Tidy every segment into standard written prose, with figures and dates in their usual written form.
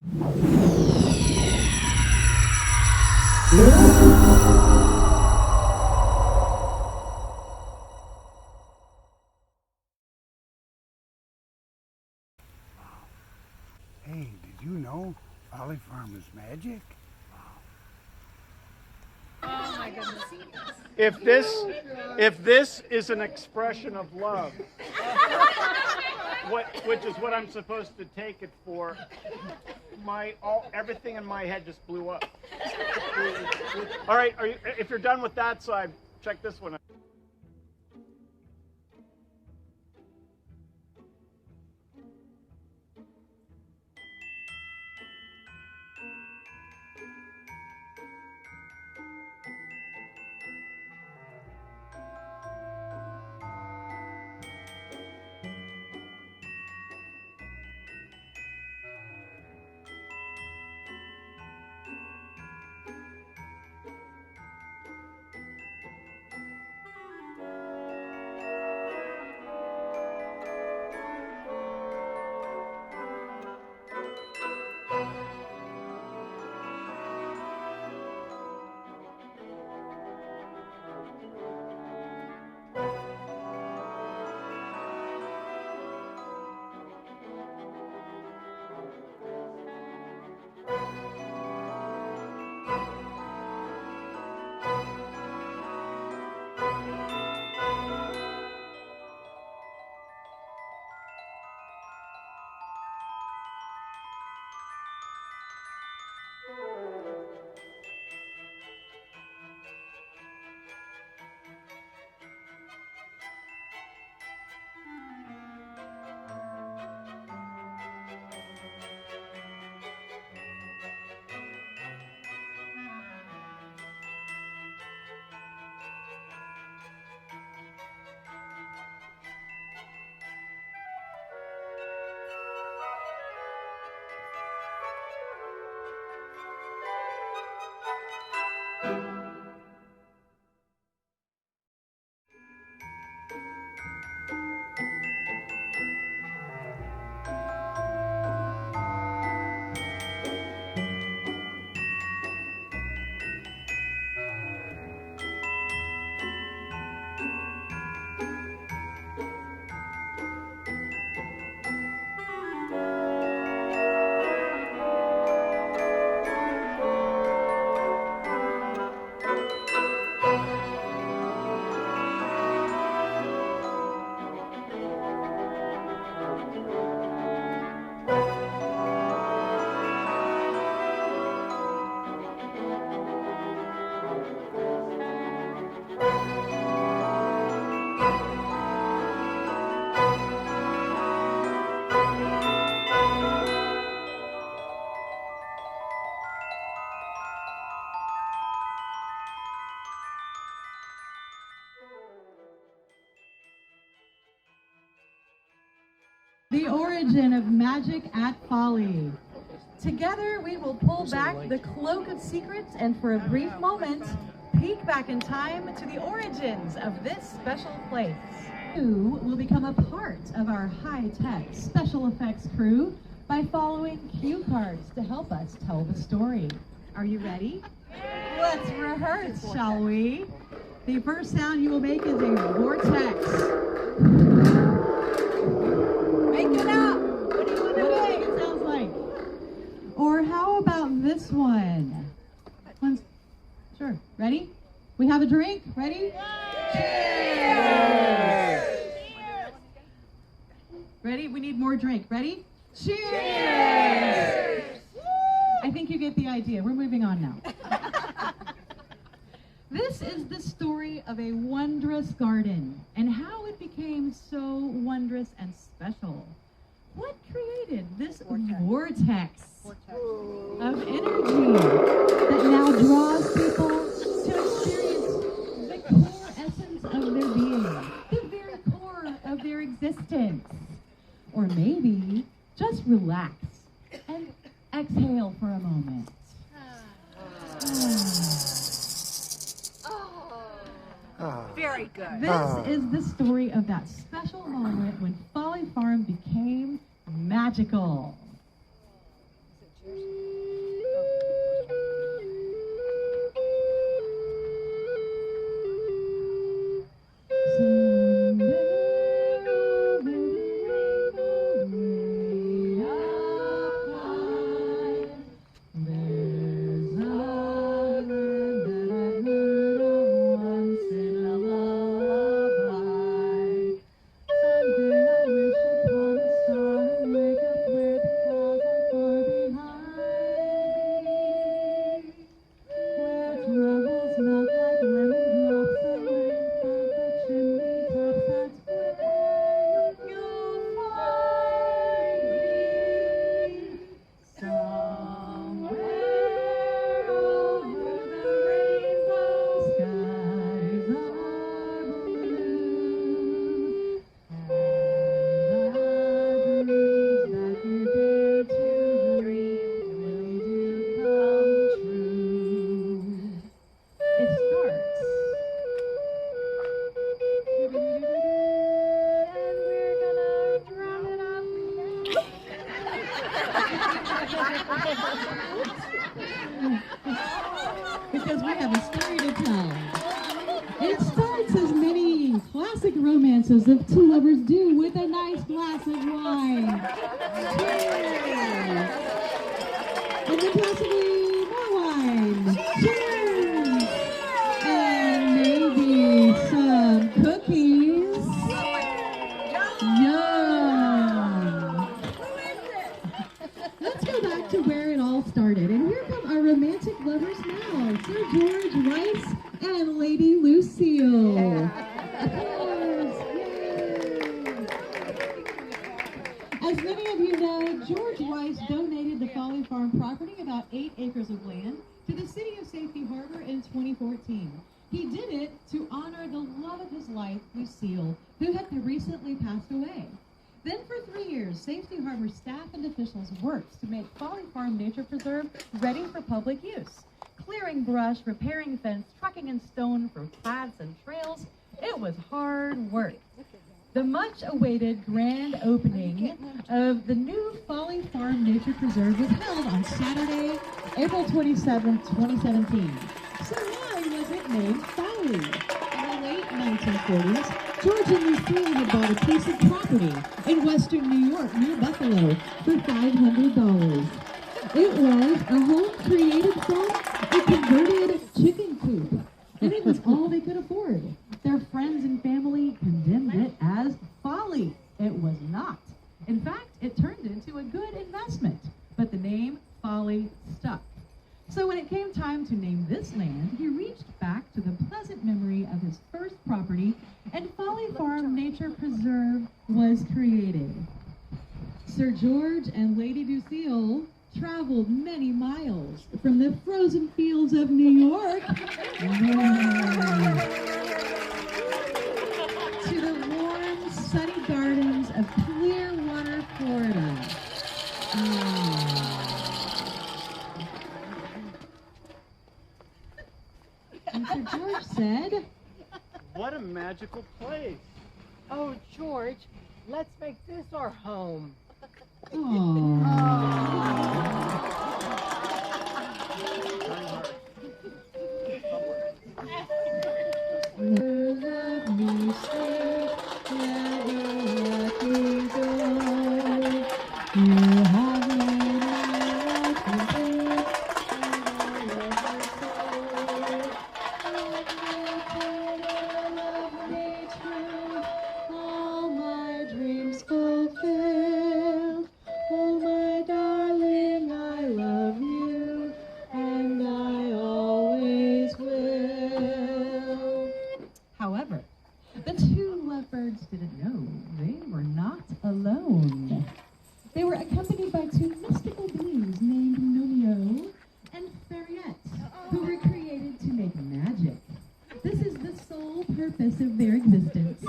Hey, did you know Folly Farm is magic? Oh my goodness. If this is an expression of love, which is what I'm supposed to take it for, everything in my head just blew up. All right, if you're done with that side, check this one out. The origin of magic at Folly. Together we will pull back the cloak of secrets and for a brief moment, peek back in time to the origins of this special place. You will become a part of our high-tech special effects crew by following cue cards to help us tell the story. Are you ready? Let's rehearse, shall we? The first sound you will make is a vortex. Make it up! What do you want to make? It sounds like. Or how about this one? Sure. Ready? We have a drink. Ready? Cheers! Ready? We need more drink. Ready? Cheers! I think you get the idea. We're moving on now. This is the story of a wondrous garden and how it became so wondrous and special. What created this vortex of energy that now draws people to experience the core essence of their being, the very core of their existence? Or maybe just relax and exhale for a moment. Very good. This is the story of that special moment when Folly Farm became magical. Because we have a story to tell. It starts as many classic romances of two lovers do with a nice glass of wine. Cheers! And then possibly more wine. Cheers! And maybe some cookies. Yum! Let's go back to where it all started. And here come our romantic lovers now, Sir George Rice and Lady Lucille. Of course, yay! As many of you know, George Rice donated the Folly Farm property, about 8 acres of land, to the city of Safety Harbor in 2014. He did it to honor the love of his life, Lucille, who had recently passed away. Then for 3 years, Safety Harbor staff and officials worked to make Folly Farm Nature Preserve ready for public use. Clearing brush, repairing fence, trucking in stone for paths and trails. It was hard work. The much-awaited grand opening of the new Folly Farm Nature Preserve was held on Saturday, April 27, 2017. So why was it named Folly? In the late 1940s, George and Lucille had bought a piece of property in western New York near Buffalo for $500. It was a home created from a converted chicken coop, and it was all they could afford. Their friends and family condemned it as folly. It was not. In fact, it turned into a good investment, but the name Folly stuck. So when it came time to name this land, he reached back to the pleasant memory of his first property, and Folly Farm Nature Preserve was created. Sir George and Lady Lucille traveled many miles from the frozen fields of New York to the warm, sunny gardens of Clearwater, Florida. And Sir George said, What a magical place. Oh, George, let's make this our home. All my dreams fulfilled. Oh, my darling, I love you, and I always will. However, the two lovebirds didn't know they were not alone. They were accompanied by two mystical beings named Nomeo and Fariette, who were created to make magic. This is the sole purpose of their existence.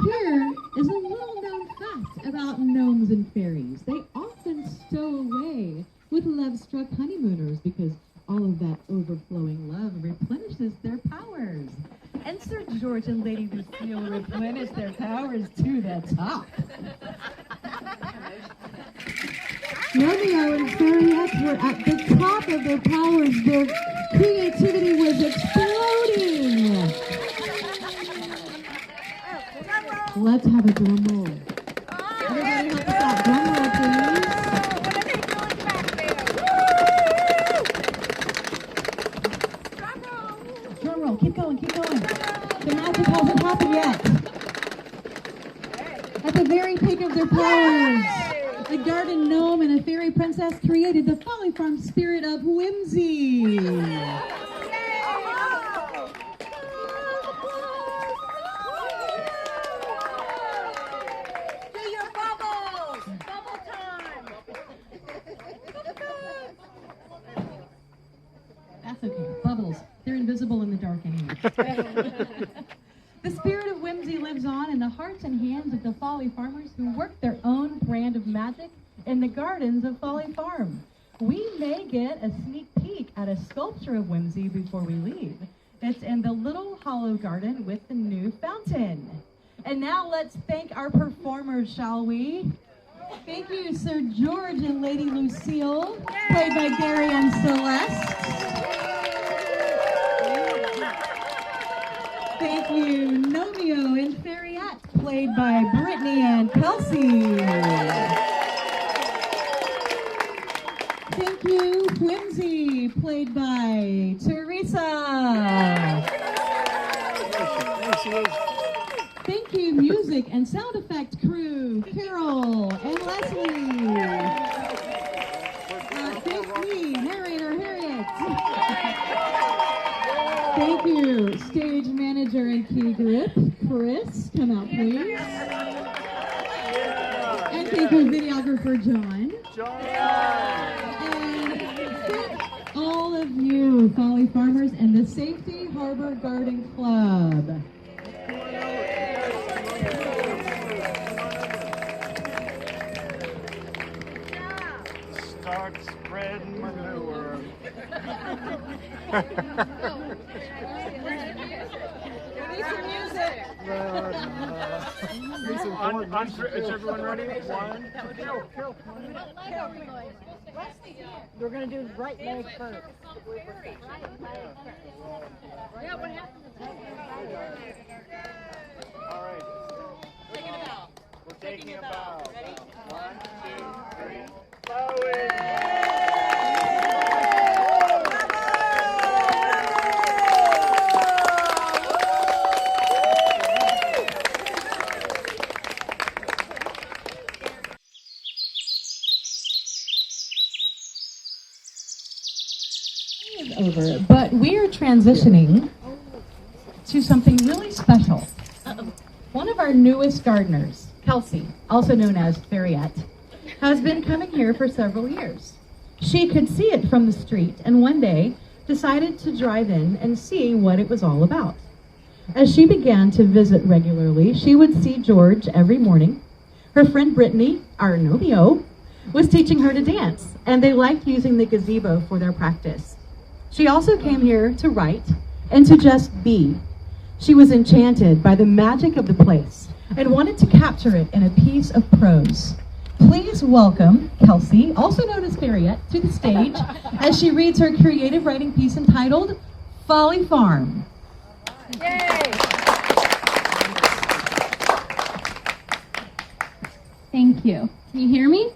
Here is a little-known fact about gnomes and fairies. They often stow away with love-struck honeymooners because all of that overflowing love replenishes their powers. And Sir George and Lady Lucille replenished their powers to the top. Romeo and Fariette were at the top of their powers. Their creativity was exploding. Let's have a drum roll. Everybody help us out. Drum roll, please. Drum roll. Keep going, keep going. The magic hasn't happened yet. At the very peak of their powers, a garden gnome and a fairy princess created the Folly Farm spirit of whimsy. That's okay. Bubbles. They're invisible in the dark anyway. The spirit of whimsy lives on in the hearts and hands of the Folly Farmers who work their own brand of magic in the gardens of Folly Farm. We may get a sneak peek at a sculpture of whimsy before we leave. It's in the little hollow garden with the new fountain. And now let's thank our performers, shall we? Thank you, Sir George and Lady Lucille, played by Gary and Celeste. Thank you, Nomeo and Fariette, played by Brittany and Kelsey. Thank you, Whimsy, played by Teresa. Thank you, music and sound effect crew, Carol and Leslie. Thank me, narrator Harriet. Thank you, stage manager and key grip, Chris. Come out, please. And thank you, videographer John. And thank all of you, Folly Farmers and the Safety Harbor Garden Club. Start spreading manure. Is everyone ready? One, Carol. We're going to do right leg first. Yeah, what happened? All right. We're taking a bow. Ready? 1, 2, 3. Bowing. Over, but we're transitioning to something really special. One of our newest gardeners, Kelsey, also known as Fariette, has been coming here for several years. She could see it from the street and one day decided to drive in and see what it was all about. As she began to visit regularly, she would see George every morning. Her friend Brittany, our Nomeo, was teaching her to dance, and they liked using the gazebo for their practice. She also came here to write and to just be. She was enchanted by the magic of the place and wanted to capture it in a piece of prose. Please welcome Kelsey, also known as Fariette, to the stage as she reads her creative writing piece entitled Folly Farm. Yay! Thank you. Can you hear me?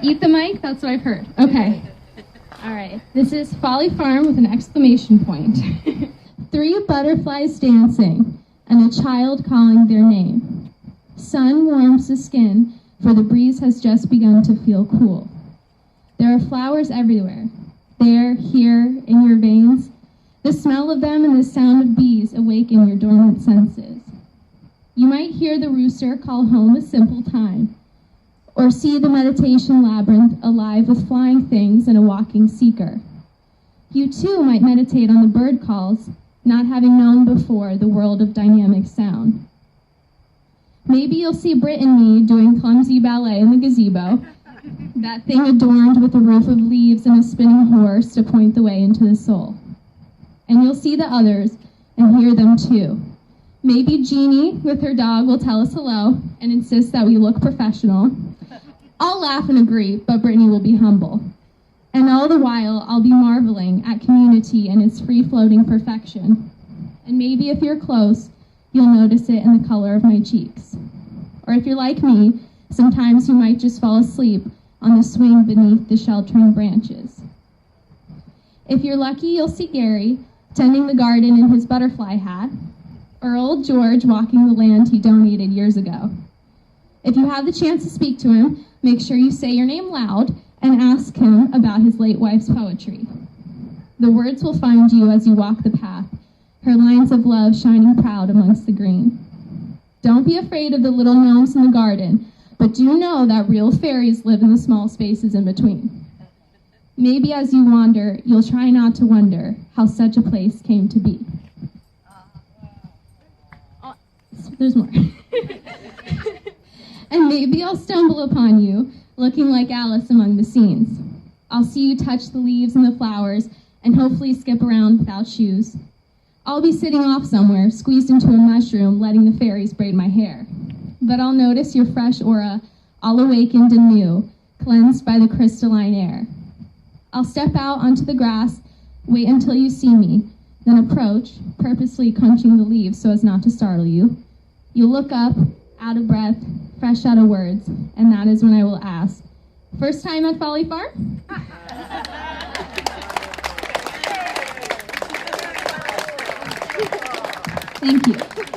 Eat the mic? That's what I've heard. Okay. All right. This is Folly Farm with an exclamation point. 3 butterflies dancing and a child calling their name. Sun warms the skin, for the breeze has just begun to feel cool. There are flowers everywhere. There, here, in your veins. The smell of them and the sound of bees awaken your dormant senses. You might hear the rooster call home a simple time, or see the meditation labyrinth alive with flying things and a walking seeker. You too might meditate on the bird calls, not having known before the world of dynamic sound. Maybe you'll see Britt and me doing clumsy ballet in the gazebo, that thing adorned with a roof of leaves and a spinning horse to point the way into the soul. And you'll see the others and hear them too. Maybe Jeannie with her dog will tell us hello and insist that we look professional. I'll laugh and agree, but Brittany will be humble. And all the while, I'll be marveling at community and its free-floating perfection. And maybe if you're close, you'll notice it in the color of my cheeks. Or if you're like me, sometimes you might just fall asleep on the swing beneath the sheltering branches. If you're lucky, you'll see Gary tending the garden in his butterfly hat, or old George walking the land he donated years ago. If you have the chance to speak to him, make sure you say your name loud and ask him about his late wife's poetry. The words will find you as you walk the path, her lines of love shining proud amongst the green. Don't be afraid of the little gnomes in the garden, but do know that real fairies live in the small spaces in between. Maybe as you wander, you'll try not to wonder how such a place came to be. There's more. And maybe I'll stumble upon you, looking like Alice among the scenes. I'll see you touch the leaves and the flowers, and hopefully skip around without shoes. I'll be sitting off somewhere, squeezed into a mushroom, letting the fairies braid my hair. But I'll notice your fresh aura all awakened and new, cleansed by the crystalline air. I'll step out onto the grass, wait until you see me, then approach, purposely crunching the leaves so as not to startle you. You'll look up, out of breath, fresh out of words, and that is when I will ask, first time at Folly Farm? Thank you.